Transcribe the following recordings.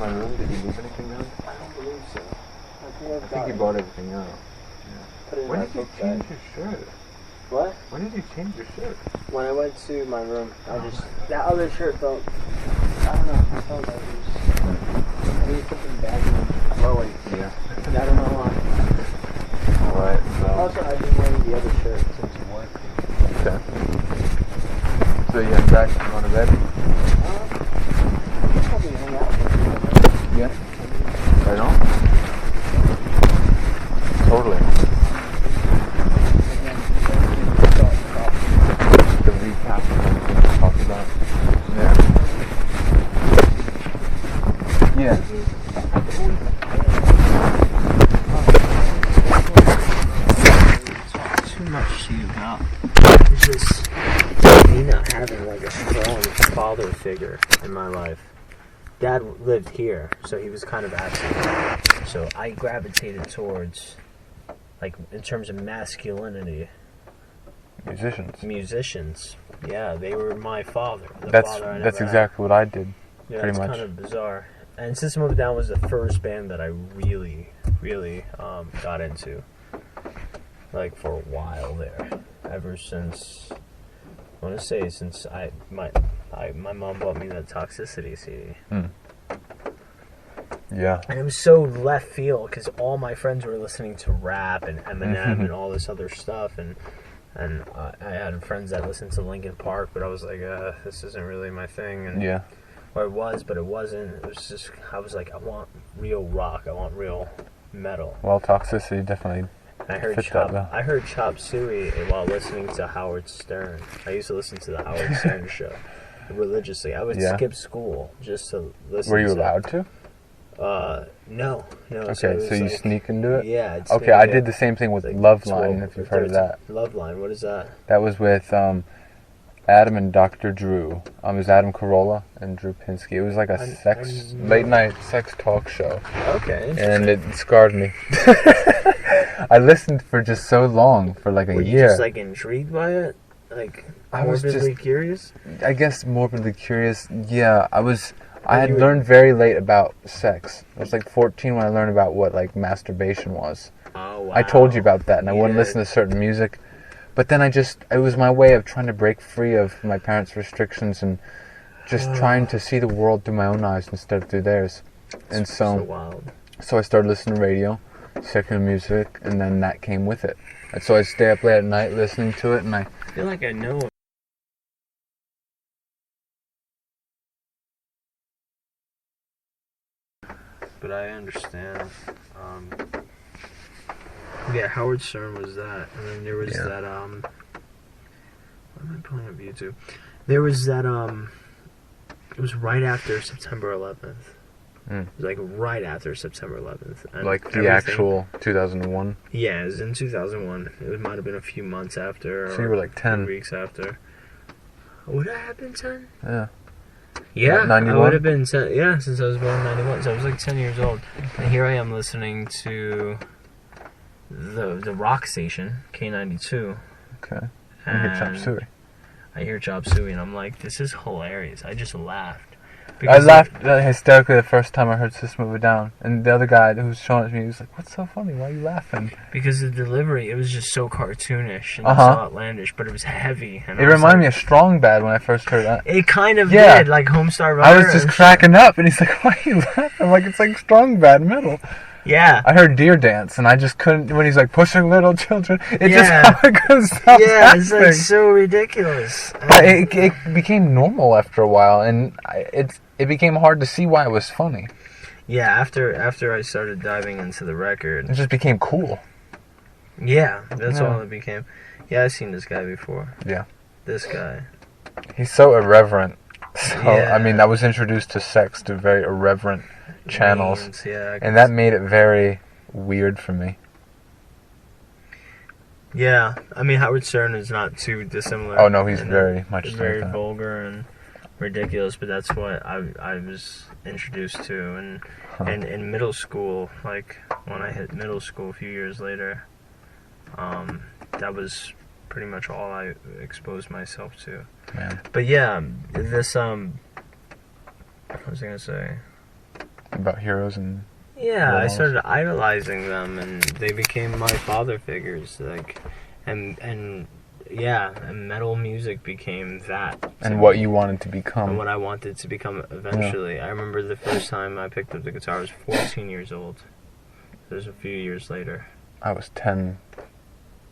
My room? Did you leave anything down? I don't believe so. I think you brought everything out. Yeah. When did you change your shirt? What? When did you change your shirt? When I went to my room, that other shirt felt, I don't know, I felt like it was something bad and flowy. Yeah. And I don't know why. Alright, so. Also, I've been wearing the other shirt since work. Okay. So you head back on to bed? Probably hang out. Yeah. Right on. Totally. The recap of everything we talked about. Yeah. Yeah. Too much to you now. It's just me not having like a strong father figure in my life. Dad lived here, so he was kind of absent. So I gravitated towards, like, in terms of masculinity. Musicians. Yeah, they were my father. That's exactly what I did. Yeah, pretty it's much. kind of bizarre. And System of a Down was the first band that I really, really got into. Like, for a while there. Ever since, I want to say, since my mom bought me that Toxicity CD. Yeah. And it was so left field because all my friends were listening to rap and Eminem and all this other stuff, and I had friends that listened to Linkin Park, but I was like, this isn't really my thing. And yeah. Or it was, but it wasn't. It was just, I was like, I want real rock. I want real metal. Well, Toxicity definitely. I heard Chop Suey while listening to Howard Stern. I used to listen to the Howard Stern show religiously. I would skip school just to listen. Were you allowed to? No. Okay, so you sneak into it? Yeah. Okay, I did the same thing with Loveline, if you've heard of that. Loveline, what is that? That was with Adam and Dr. Drew. It was Adam Carolla and Drew Pinsky. It was like a late night sex talk show. Okay. And it scarred me. I listened for just so long, for like a year. Were you just like intrigued by it? Like morbidly curious? I guess morbidly curious. Yeah, I had learned very late about sex. I was like 14 when I learned about what like masturbation was. Oh wow. I told you about that, and I wouldn't listen to certain music. But then it was my way of trying to break free of my parents' restrictions and just trying to see the world through my own eyes instead of through theirs. And so wild. So I started listening to radio, secular music, and then that came with it. And so I'd stay up late at night listening to it, and I feel like I know. But I understand. Yeah, Howard Stern was that, and then there was that. What am I pulling up YouTube? There was that. It was right after September 11th. It was like right after September 11th. And like the actual 2001. Yeah, it was in 2001. It might have been a few months after. So you were like 10 weeks after. Would I have been 10? Yeah. Yeah, 91? I would have been 10. Yeah, since I was born in 91. So I was like 10 years old. And here I am listening to the rock station, K92. Okay. And you hear Chop Suey. I hear Chop Suey, and I'm like, this is hilarious. I just laughed. I laughed hysterically the first time I heard System of a Down. And the other guy who was showing it to me, he was like, what's so funny? Why are you laughing? Because the delivery, it was just so cartoonish and so outlandish, but it was heavy. And it reminded me of Strong Bad when I first heard that. It kind of did, like Homestar Runner. I was just cracking up, and he's like, why are you laughing? I'm like, it's like Strong Bad metal. Yeah. I heard Deer Dance, and I just couldn't, when he's like, pushing little children, just how it goes down. Yeah, it's like so ridiculous. But it became normal after a while, and it became hard to see why it was funny. Yeah, after I started diving into the record. It just became cool. Yeah, that's all it became. Yeah, I've seen this guy before. Yeah. This guy. He's so irreverent. So, Yeah. I mean, I was introduced to sex through very irreverent channels. Memes, yeah, And that made it very weird for me. yeah, I mean, Howard Stern is not too dissimilar. Oh, no, he's And very much like very that. vulgar and ridiculous, but that's what I was introduced to. And in middle school, like when I hit middle school a few years later, that was pretty much all I exposed myself to. Man. But yeah, this what was I gonna say? About heroes and... Yeah, I Roles. started idolizing them, and they became my father figures. Like, and yeah, and metal music became that. to And what me, you wanted to and become. what I wanted to become eventually. I remember the first time I picked up the guitar, I was 14 years old. It was a few years later. I was 10,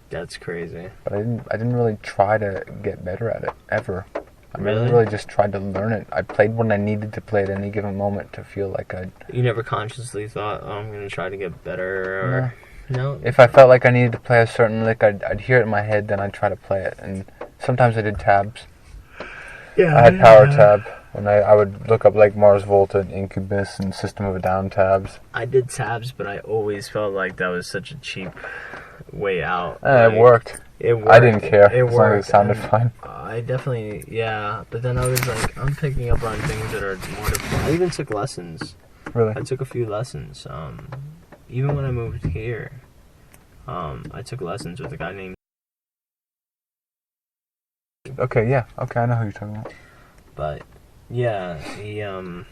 That's crazy. but I didn't really try to get better at it, ever. I Really? really just tried to learn it. I played when I needed to play at any given moment to feel like I'd... You never consciously thought, oh, I'm gonna try to get better, or no? If I felt like I needed to play a certain lick, I'd hear it in my head, then I'd try to play it. And sometimes I did tabs. Yeah, I had power tab, and I would look up like Mars Volta and Incubus and System of a Down tabs. I did tabs, but I always felt like that was such a cheap way out. It worked. It worked. I didn't care, It as long as worked. it sounded and fine. I definitely, yeah. But then I was like, I'm picking up on things that are more difficult. I even took lessons. Really? I took a few lessons. Even when I moved here, I took lessons with a guy named. Okay, yeah. Okay, I know who you're talking about. But yeah, he and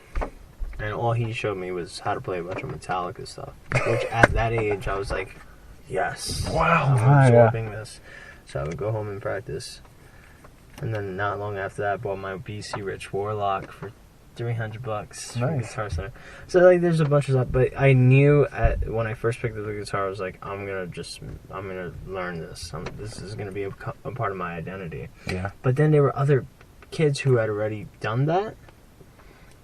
all he showed me was how to play a bunch of Metallica stuff. Which at that age I was like, yes, Wow. I'm Yeah. absorbing this. So I would go home and practice. And then not long after that, I bought my BC Rich Warlock for $300 from Nice. Guitar Center. So like, there's a bunch of stuff, but I knew when I first picked up the guitar, I was like, I'm gonna learn this. This is gonna be a part of my identity. Yeah. But then there were other kids who had already done that,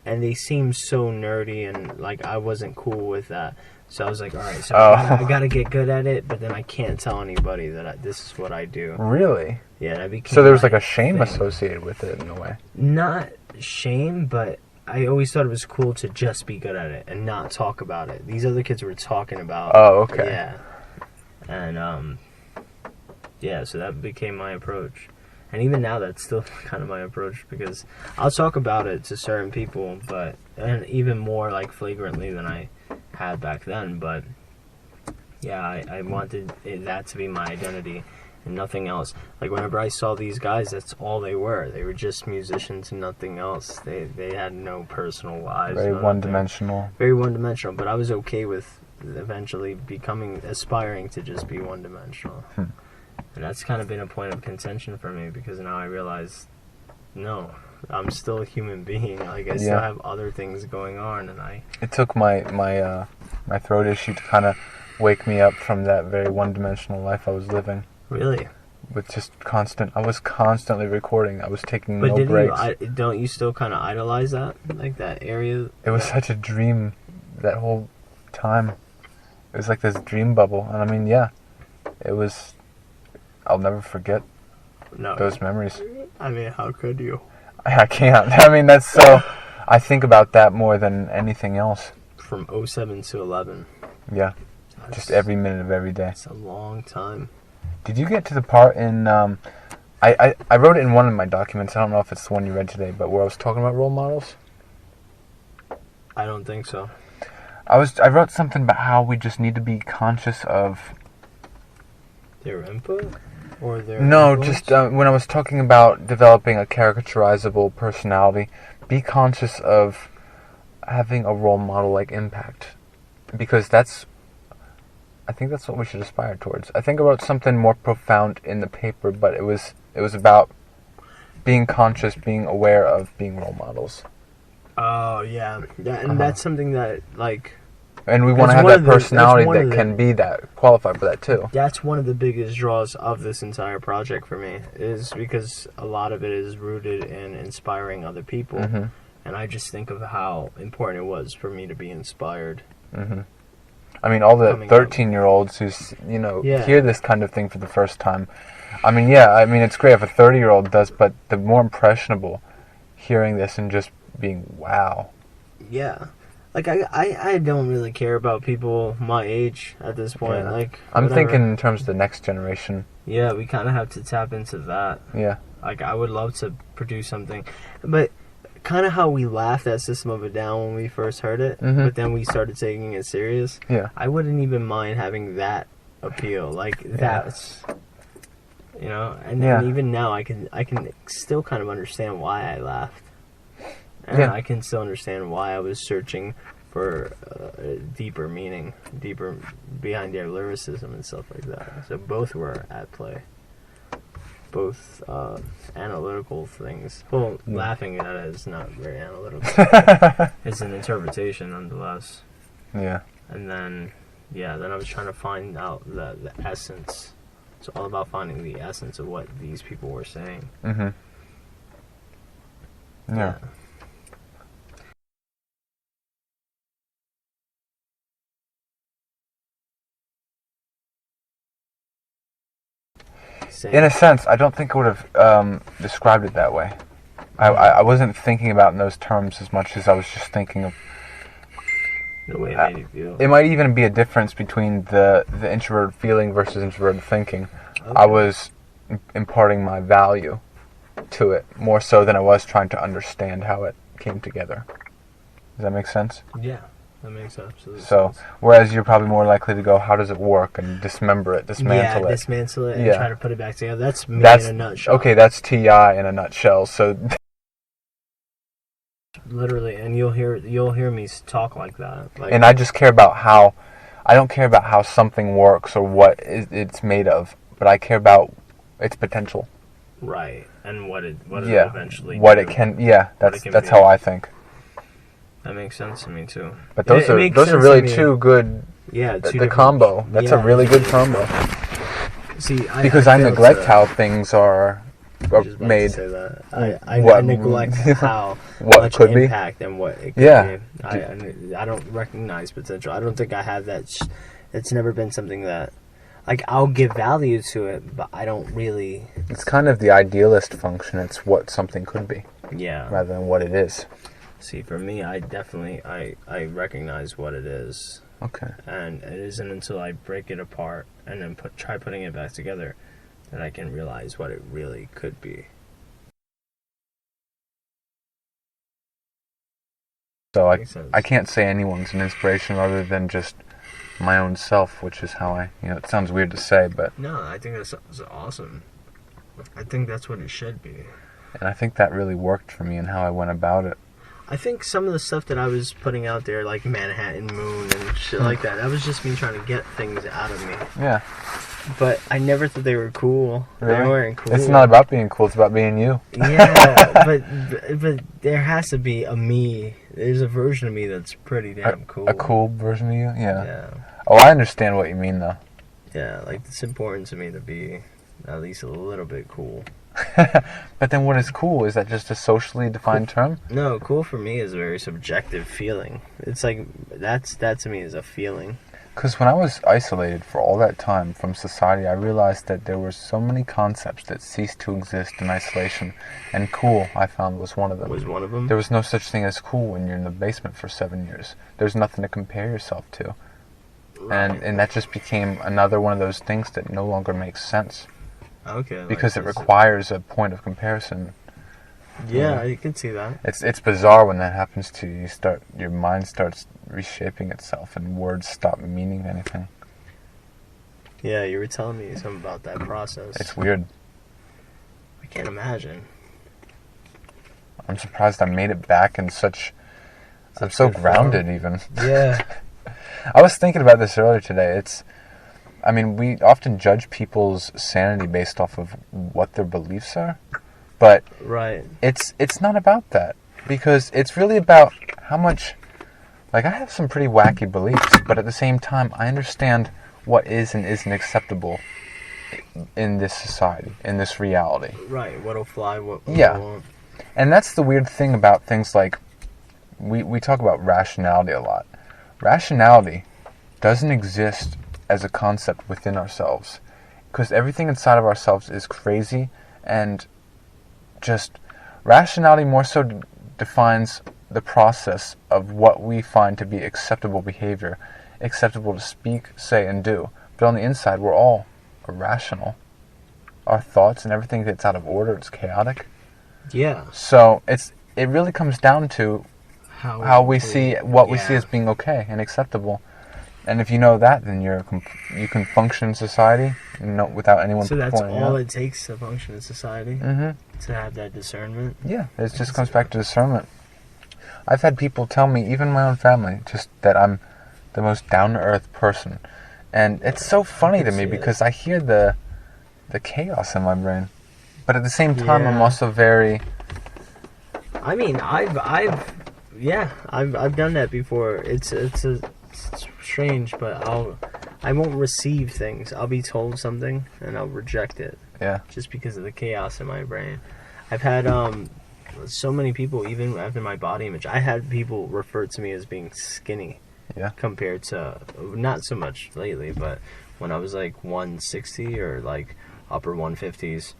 and they seemed so nerdy, and like I wasn't cool with that. So I was like, all right, so I gotta get good at it, but then I can't tell anybody that this is what I do. Really? Yeah, and I became So there was my like a shame thing. associated with it in a way. Not shame, but I always thought it was cool to just be good at it and not talk about it. These other kids were talking about. Oh, okay. Yeah, and yeah, so that became my approach. And even now, that's still kind of my approach, because I'll talk about it to certain people, and even more like flagrantly than I had back then. But yeah, I wanted that to be my identity and nothing else. Like whenever I saw these guys, that's all they were. They were just musicians and nothing else. They had no personal lives. Very no nothing. one-dimensional. Very one-dimensional. But I was okay with eventually aspiring to just be one-dimensional. And that's kind of been a point of contention for me, because now I realize, no, I'm still a human being. Like I still have other things going on, and It took my throat issue to kind of wake me up from that very one-dimensional life I was living. Really. With just I was constantly recording. I was taking But no breaks. don't you still kind of idolize that, like that area? It was such a dream that whole time. It was like this dream bubble, and I mean, yeah, it was. I'll never forget those memories. I mean, how could you? I can't. I mean, that's so... I think about that more than anything else. From 07 to 11. Yeah. Just every minute of every day. It's a long time. Did you get to the part in... I wrote it in one of my documents. I don't know if it's the one you read today, but where I was talking about role models. I don't think so. I wrote something about how we just need to be conscious of... Their input? Or their No, influence? just when I was talking about developing a caricaturizable personality, be conscious of having a role model-like impact. Because I think that's what we should aspire towards. I think I wrote something more profound in the paper, but it was about being conscious, being aware of being role models. Oh, yeah. And that's something that, like... And we want to have that personality that can be that, qualify for that too. That's one of the biggest draws of this entire project for me, is because a lot of it is rooted in inspiring other people. Mm-hmm. And I just think of how important it was for me to be inspired. Mm-hmm. I mean, all the coming up. 13-year-olds who, Yeah. hear this kind of thing for the first time. I mean, it's great if a 30-year-old does, but the more impressionable hearing this and just being, wow. Yeah. Like, I don't really care about people my age at this point. Yeah. Like, I'm whatever. thinking in terms of the next generation. Yeah, we kind of have to tap into that. Yeah. Like, I would love to produce something. But kind of how we laughed at System of a Down when we first heard it, but then we started taking it serious. Yeah. I wouldn't even mind having that appeal. Like, that's... and then even now I can still kind of understand why I laughed. And I can still understand why I was searching for a deeper meaning, deeper behind their lyricism and stuff like that. So both were at play. Both analytical things. Well, laughing at it is not very analytical. It's an interpretation nonetheless. Yeah. And then I was trying to find out the essence. It's all about finding the essence of what these people were saying. Mm-hmm. Yeah. In a sense, I don't think I would have described it that way. I wasn't thinking about in those terms as much as I was just thinking of the way it made you feel. It might even be a difference between the introverted feeling versus introverted thinking. Okay. I was imparting my value to it more so than I was trying to understand how it came together. Does that make sense? Yeah, that makes absolute sense. So, whereas you're probably more likely to go, how does it work, and dismantle it. Dismantle it and try to put it back together. That's me in a nutshell. Okay, that's T.I. in a nutshell. So, literally, and you'll hear me talk like that. And I just care about how, I don't care about how something works or what it's made of, but I care about its potential. Right, and what it eventually what it can. Yeah, that's how I think. That makes sense to me too. But those are really two good. Yeah, the combo. That's a really good combo. See, because I neglect how things are made. To say that. I neglect how what much could impact be. And what it could be. I don't recognize potential. I don't think I have that. It's never been something that. Like, I'll give value to it, but I don't really... It's kind of the idealist function. It's what something could be. Yeah. Rather than what it is. See, for me, I definitely... I recognize what it is. Okay. And it isn't until I break it apart and then try putting it back together that I can realize what it really could be. So I can't say anyone's an inspiration other than just... my own self, which is how I, it sounds weird to say, but... No, I think that's awesome. I think that's what it should be. And I think that really worked for me and how I went about it. I think some of the stuff that I was putting out there, like Manhattan Moon and shit like that was just me trying to get things out of me. Yeah. But I never thought they were cool. Really? They weren't cool. It's not about being cool, it's about being you. Yeah, but there has to be a me. There's a version of me that's pretty damn cool. A cool version of you? Yeah. Yeah. Oh, I understand what you mean, though. Yeah, like, it's important to me to be at least a little bit cool. But then what is cool? Is that just a socially defined term? No, cool for me is a very subjective feeling. It's like, that to me is a feeling. Because when I was isolated for all that time from society, I realized that there were so many concepts that ceased to exist in isolation. And cool, I found, was one of them. Was one of them? There was no such thing as cool when you're in the basement for 7 years. There's nothing to compare yourself to. Right. And that just became another one of those things that no longer makes sense. Okay. Because it requires a point of comparison. Yeah, I can see that. It's bizarre when that happens to you. Your mind starts reshaping itself and words stop meaning anything. Yeah, you were telling me something about that process. It's weird. I can't imagine. I'm surprised I made it back in I'm so grounded even. Yeah. I was thinking about this earlier today. We often judge people's sanity based off of what their beliefs are. But right. It's not about that. Because it's really about how much... Like, I have some pretty wacky beliefs, but at the same time, I understand what is and isn't acceptable in this society, in this reality. Right, what'll fly, what won't. And that's the weird thing about things like... We talk about rationality a lot. Rationality doesn't exist as a concept within ourselves. Because everything inside of ourselves is crazy, and just rationality more so defines the process of what we find to be acceptable behavior, acceptable to speak, say, and do. But on the inside, we're all irrational. Our thoughts and everything that's out of order, it's chaotic. Yeah. So it really comes down to how we see what we see as being okay and acceptable. And if you know that, then you can function in society without anyone pointing out. So that's all it takes to function in society? Mm-hmm. To have that discernment? Yeah, it just comes back to discernment. I've had people tell me, even my own family, just that I'm the most down-to-earth person. And it's so funny to me because I hear the chaos in my brain. But at the same time, I'm also very... I mean, I've done that before. It's strange, but I won't receive things. I'll be told something and I'll reject it. Yeah. Just because of the chaos in my brain. I've had so many people, even after my body image, I had people refer to me as being skinny. Yeah. Compared to, not so much lately, but when I was like 160 or like upper 150s,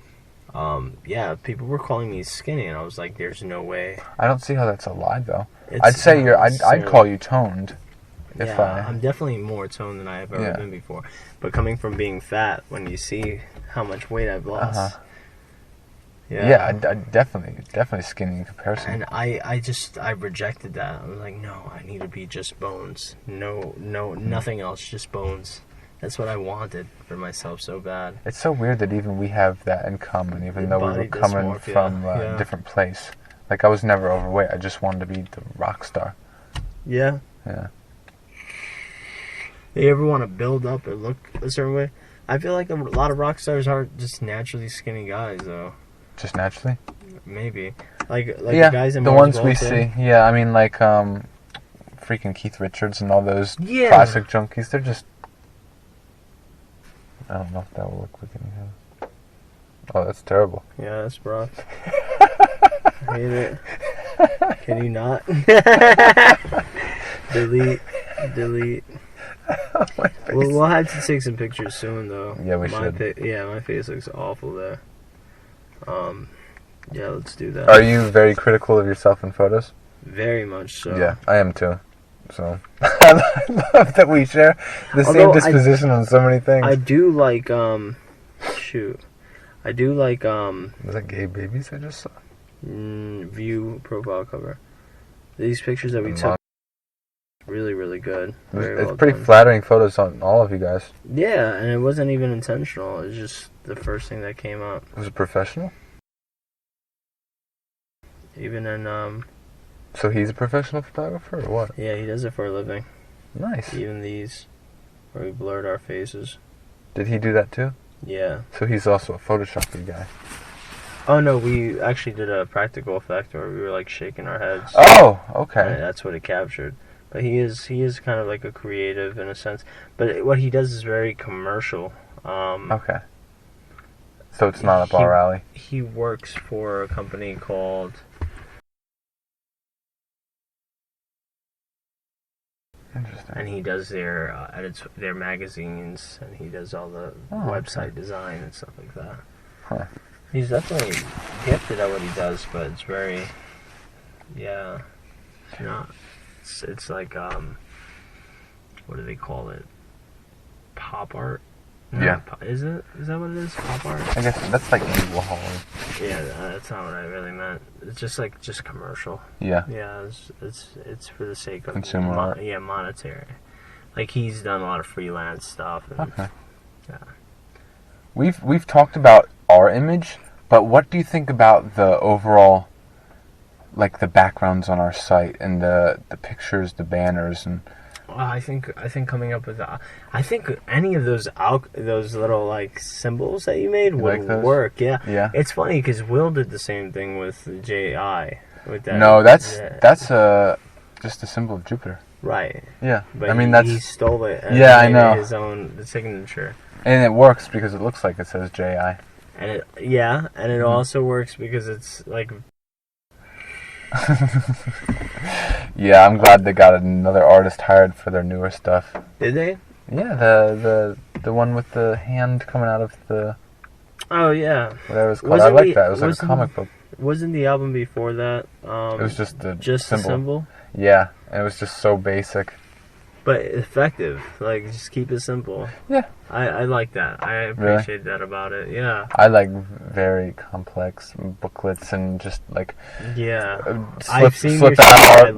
people were calling me skinny, and I was like, "There's no way." I don't see how that's a lie, though. I'd call you toned. I'm definitely more toned than I have ever been before. But coming from being fat, when you see how much weight I've lost, I definitely skinny in comparison. And I rejected that. I was like, no, I need to be just bones. No, nothing else, just bones. That's what I wanted for myself so bad. It's so weird that even we have that in common, even though we were coming from a different place. Like, I was never overweight. I just wanted to be the rock star. Yeah. Yeah. You ever want to build up or look a certain way? I feel like a lot of rock stars are just naturally skinny guys, though. Just naturally? Maybe. Like the guys in the Mars ones we see. Yeah, I mean, like, freaking Keith Richards and all those classic junkies. They're just... I don't know if that will look like anything. Oh, that's terrible. Yeah, that's rough. I hate it. Can you not? Delete. Oh, my face. We'll have to take some pictures soon, though. Yeah, we should. My face looks awful there. Yeah, let's do that. Are you very critical of yourself in photos? Very much so. Yeah, I am too. So I love that we share the same disposition on so many things. I do like I do like Was that gay babies I just saw? View profile cover. These pictures that we took, really, really good. It's pretty flattering photos on all of you guys. Yeah, and it wasn't even intentional. It was just the first thing that came up. Was it professional? Even in So he's a professional photographer or what? Yeah, he does it for a living. Nice. Even these, where we blurred our faces. Did he do that too? Yeah. So he's also a Photoshoppy guy. Oh no, we actually did a practical effect where we were like shaking our heads. Oh, okay. And that's what it captured. But he is kind of like a creative in a sense. But what he does is very commercial. Okay. So it's not up our alley. He works for a company called... Interesting. And he does edits their magazines, and he does all the website design and stuff like that. Huh. He's definitely gifted at what he does, but it's very, it's like, what do they call it? Pop art? Yeah. Is that what it is? Pop art? I guess that's like Andy Warhol. Yeah, that's not what I really meant. It's just commercial. Yeah. Yeah, it's for the sake of consumer art. Yeah, monetary. Like he's done a lot of freelance stuff. And, okay. Yeah. We've talked about our image, but what do you think about the overall, like the backgrounds on our site and the pictures, the banners, and? I think coming up with I think any of those little like symbols that you made would work. Yeah. Yeah. It's funny because Will did the same thing with JI. With that. No, that's just a symbol of Jupiter. Right. Yeah. But I mean he stole it. And I know. His own signature. And it works because it looks like it says JI. And it also works because it's like. Yeah, I'm glad they got another artist hired for their newer stuff. Did they? Yeah, the one with the hand coming out of the... Oh, yeah. Whatever it's called. I like that. It was like a comic book. Wasn't the album before that? It was just a a symbol? Yeah, and it was just so basic. But effective. Like, just keep it simple. Yeah. I like that. I appreciate that about it. Yeah. I like very complex booklets and just like... Yeah. I've seen slip your out stuff. I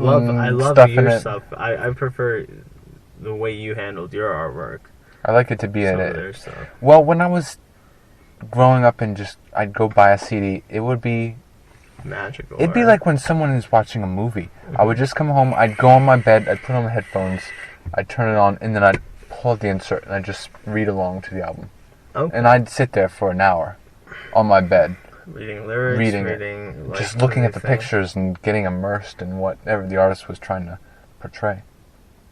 love stuff your in it. stuff. I prefer the way you handled your artwork. I like it to be in Some of it. their stuff. Well, when I was growing up and just... I'd go buy a CD, it would be... Magical. It'd be like when someone is watching a movie. I would just come home, I'd go on my bed, I'd put on the headphones, I'd turn it on, and then I'd pull out the insert and I'd just read along to the album. Okay. And I'd sit there for an hour on my bed. Reading lyrics, reading like, just looking at the pictures and getting immersed in whatever the artist was trying to portray.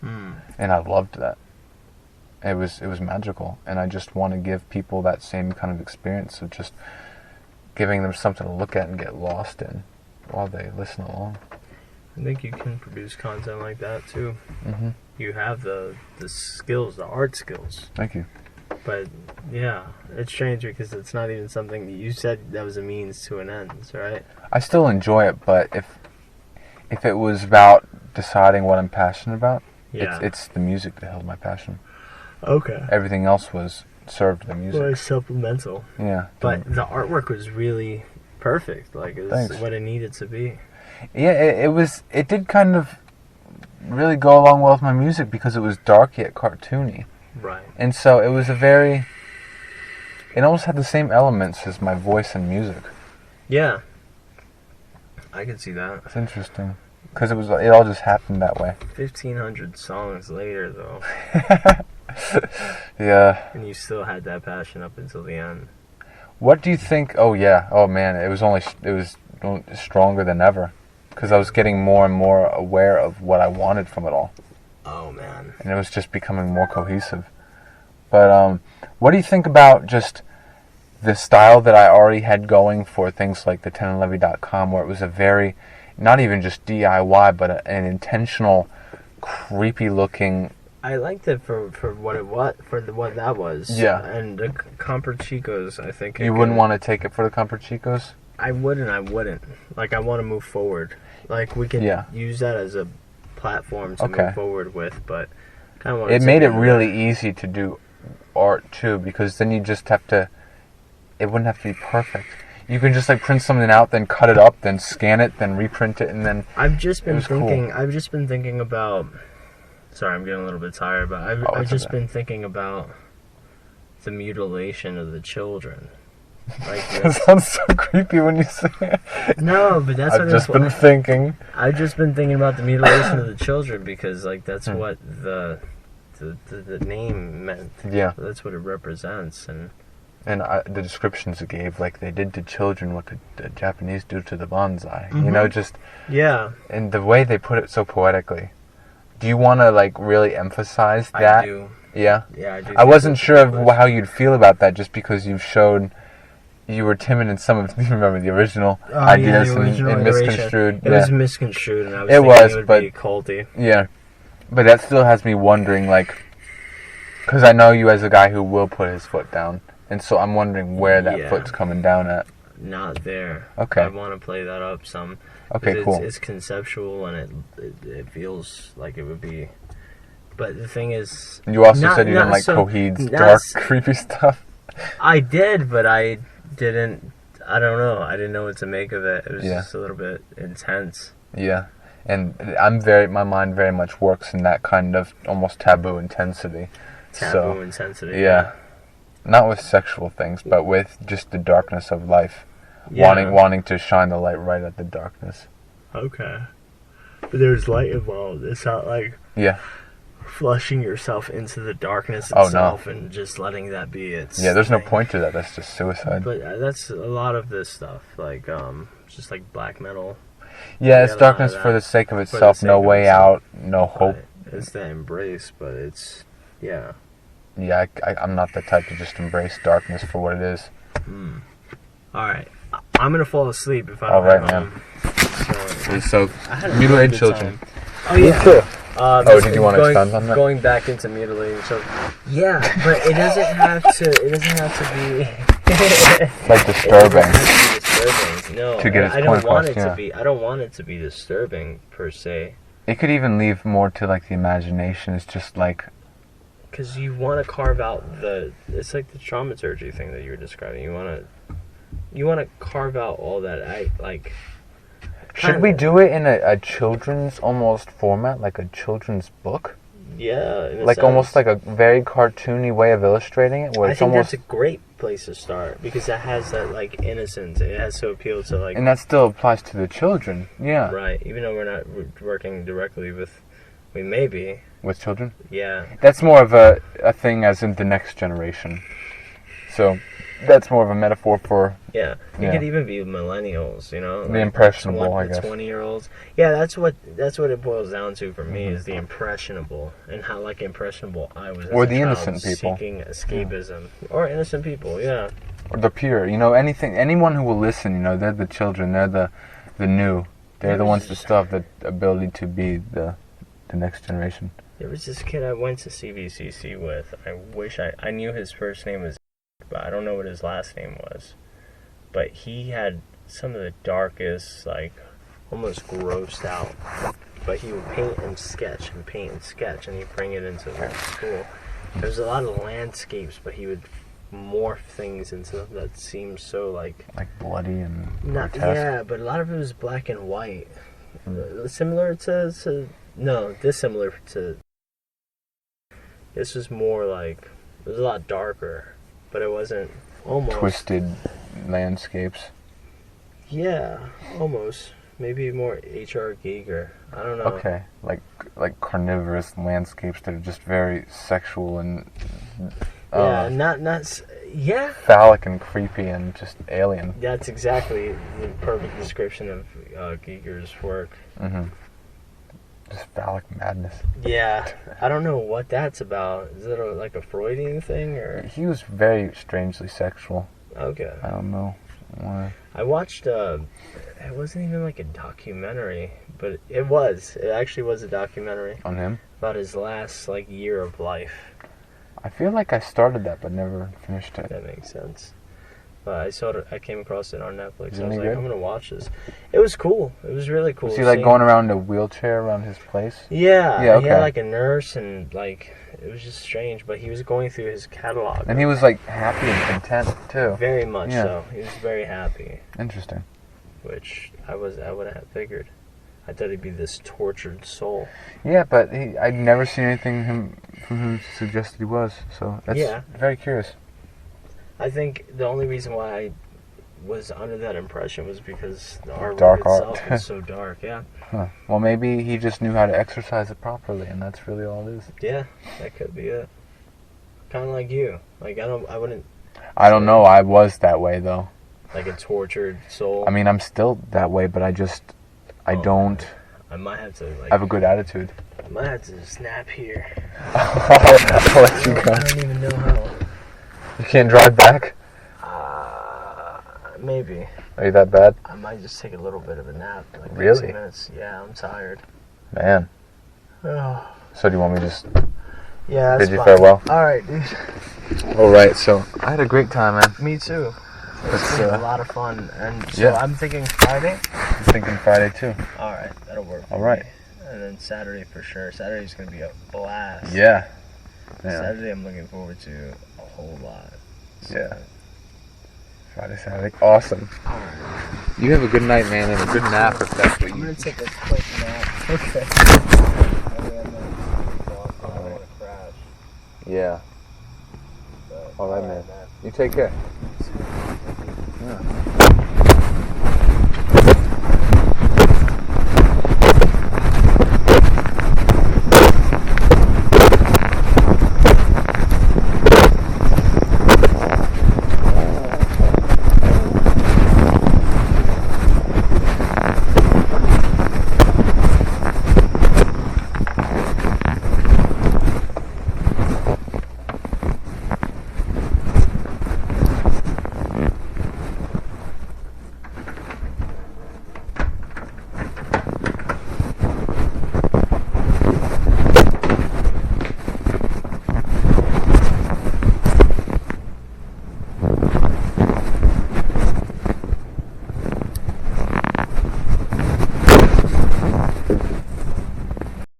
And I loved that. It was magical, and I just want to give people that same kind of experience of just giving them something to look at and get lost in while they listen along. I think you can produce content like that too. Mm-hmm. You have the skills, the art skills. Thank you. But yeah, it's strange because it's not even something you said that was a means to an end, right? I still enjoy it, but if it was about deciding what I'm passionate about, it's the music that held my passion. Okay. Everything else was served the music. Well, it's supplemental. Yeah. But the artwork was really perfect. Like, it was Thanks. what it needed to be. Yeah, it did kind of really go along well with my music because it was dark yet cartoony. Right. And so it was it almost had the same elements as my voice and music. Yeah. I can see that. It's interesting. Because it all just happened that way. 1,500 songs later, though. Yeah. And you still had that passion up until the end. What do you think? Oh yeah. Oh man, it was stronger than ever. Because I was getting more and more aware of what I wanted from it all. Oh man. And it was just becoming more cohesive. But what do you think about just the style that I already had going for things like the tenandlevy.com, where it was a very, not even just DIY, but an intentional, creepy looking... I liked it for what it was, what that was. Yeah. And the Comfort Chicos, I think... You wouldn't want to take it for the Comfort Chicos? I wouldn't. Like, I want to move forward. Like, we can use that as a platform to move forward with, but kind of want to... It made it really easy to do art, too, because then you just have to... It wouldn't have to be perfect. You can just, like, print something out, then cut it up, then scan it, then reprint it, and then... I've just been thinking about... Sorry, I'm getting a little bit tired, but I've just been thinking about the mutilation of the children. Like, it sounds so creepy when you say it. No, but that's what I've just been thinking. I've just been thinking about the mutilation of the children because, like, that's what the name meant. Yeah. That's what it represents, and the descriptions it gave, like they did to children what the Japanese do to the bonsai. Mm-hmm. You know, just and the way they put it so poetically. Do you want to, like, really emphasize that? I do. Yeah? Yeah, I do. I wasn't sure of how you'd feel about that just because you've shown you were timid in some of, you remember, the original ideas and misconstrued. It was misconstrued, and I was thinking it would be culty. Yeah. But that still has me wondering, like, because I know you as a guy who will put his foot down, and so I'm wondering where that foot's coming down at. Not there. Okay. I want to play that up some. Okay, cool. It's conceptual, and it feels like it would be... But the thing is... You also said you didn't like Coheed's dark, creepy stuff. I did, but I didn't... I don't know. I didn't know what to make of it. It was just a little bit intense. Yeah. And my mind very much works in that kind of almost taboo intensity. Intensity. Yeah. Not with sexual things, but with just the darkness of life. Yeah. Wanting to shine the light right at the darkness. Okay. But there's light involved. It's not like flushing yourself into the darkness itself and just letting that be its there's no point to that. That's just suicide. But that's a lot of this stuff. Like, just like black metal. Yeah, it's darkness for the sake of itself. No way out. No hope. It's that embrace, but it's... Yeah. Yeah, I'm not the type to just embrace darkness for what it is. Alright. I'm going to fall asleep if I don't have man. So, mutilated children. Oh yeah. Me too. Did you want to going, expand on that? Going back into mutilating children. Yeah, but it doesn't have to. It doesn't have to be. Like disturbing. It doesn't have to be disturbing. No, To get its I don't point want across, it to yeah. be. I don't want it to be disturbing per se. It could even leave more to like the imagination. It's just like, Because you want to carve out the. It's like the dramaturgy thing that you were describing. You want to carve out all that. should we do it in a children's almost format, like a children's book? Yeah, in a Like sense. almost like a very cartoony way of illustrating it, where I it's think almost, that's a great place to start because that has that like innocence. It has to appeal to like and that still applies to the children. Yeah, right. Even though we're not working directly with, we may be. with children. Yeah, That's more of a thing as in the next generation. So that's more of a metaphor for yeah. It Yeah. could even be millennials. You know, the impressionable, I guess. 20-year-olds. Yeah, that's what it boils down to for me is the impressionable and how like impressionable I was. As Or a the child, innocent people. seeking escapism, or innocent people. Yeah. Or the pure, anyone who will listen, they're the children, they're the new, they're the ones that still have the ability to be the next generation. There was this kid I went to CVCC with. I wish I knew his first name was, but I don't know what his last name was. But he had some of the darkest, like, almost grossed out. But he would paint and sketch, and he'd bring it into the school. There was a lot of landscapes, but he would morph things into something that seemed so, like bloody and grotesque. yeah, but a lot of it was black and white. Similar to no, dissimilar to. This was more like it was a lot darker, but it wasn't almost Twisted landscapes. Yeah, almost maybe more H.R. Giger. I don't know. Okay, like carnivorous landscapes that are just very sexual and Yeah, yeah. phallic and creepy and just alien. That's exactly the perfect description of Giger's work. Mm-hmm. Just phallic madness. Yeah, I don't know what that's about. Is it like a Freudian thing or? He was very strangely sexual. Okay. I don't know why. I watched. It wasn't even like a documentary, but it was. It actually was a documentary On him? about his last like year of life. I feel like I started that but never finished it. That makes sense. But I saw it. I came across it on Netflix. Is I was it like, good? I'm gonna watch this. It was cool. It was really cool. Was he like seeing- going around in a wheelchair around his place? Yeah. Yeah, He had okay. like a nurse and like it was just strange. But he was going through his catalog. And he was like happy and content too. very much Yeah. so. He was very happy, Interesting. which I wouldn't have figured. I thought he'd be this tortured soul. Yeah, but I'd never seen anything from him suggested he was. So that's very curious. I think the only reason why I was under that impression was because the artwork Dark art. itself was so dark. Yeah, Huh. Well, maybe he just knew how to exercise it properly, and that's really all it is. yeah, that could be it. Kind of like you. Like I wouldn't I don't know. I was that way though. like a tortured soul. I mean, I'm still that way, but I don't I might have to like. have a good attitude. I might have to snap here. I'll let you go. I don't even know how. You can't drive back? Maybe. Are you that bad? I might just take a little bit of a nap. Like Really? 15 minutes. Yeah, I'm tired. Man. Oh. So do you want me to just Yeah. bid you farewell? Alright, dude. Alright, so I had a great time, man. Me too. It's It's been a lot of fun. And so yeah. I'm thinking Friday. I'm thinking Friday too. Alright, that'll work. for Alright. me. And then Saturday for sure. Saturday's going to be a blast. Yeah. Saturday I'm looking forward to a whole lot. So, Yeah. Friday, Saturday. Awesome. Alright. You have a good night, man, and a good nap if that's what I'm you going to take a quick nap. Okay. I don't want to crash. Yeah. But, Alright, man. man. You take care. Yeah.